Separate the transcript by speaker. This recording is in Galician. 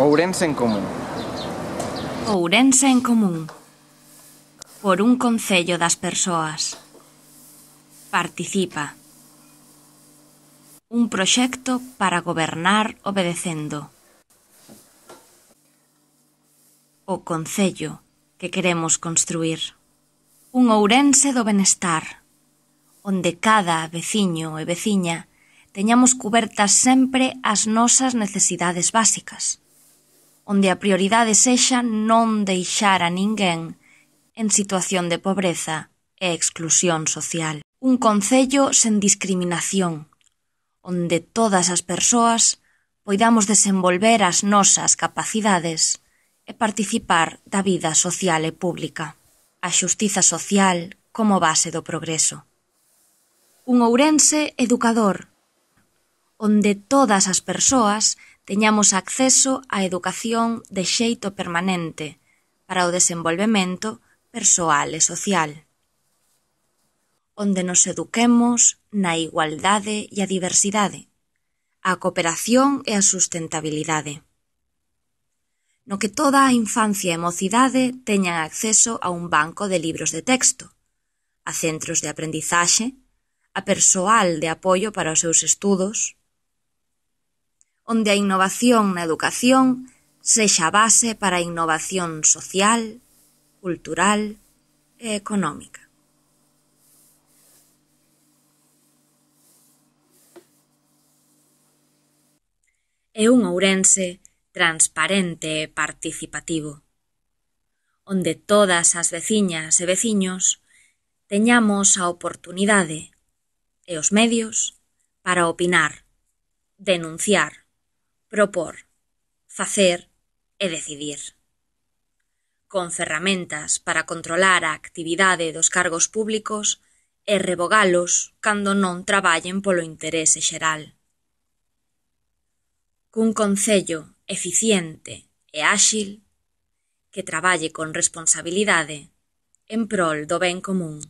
Speaker 1: Ourense en Común.
Speaker 2: Ourense en Común. Por un concello das persoas. Participa. Un proxecto para gobernar obedecendo. O concello que queremos construir. Un Ourense do benestar, onde cada veciño e veciña teñamos cubertas sempre as nosas necesidades básicas, onde a prioridade sexa non deixar a ninguén en situación de pobreza e exclusión social. Un concello sen discriminación, onde todas as persoas poidamos desenvolver as nosas capacidades e participar da vida social e pública. A xustiza social como base do progreso. Un Ourense educador, onde todas as persoas teñamos acceso á educación de xeito permanente para o desenvolvemento persoal e social. Onde nos eduquemos na igualdade e a diversidade, a cooperación e a sustentabilidade. No que toda a infancia e mocidade teñan acceso a un banco de libros de texto, a centros de aprendizaxe, a persoal de apoio para os seus estudos, onde a innovación na educación sexa a base para a innovación social, cultural e económica. É un Ourense transparente e participativo, onde todas as veciñas e veciños teñamos a oportunidade e os medios para opinar, denunciar, propor, facer e decidir. Con ferramentas para controlar a actividade dos cargos públicos e revogalos cando non traballen polo interese xeral. Cun concello eficiente e áxil que traballe con responsabilidade en prol do ben común.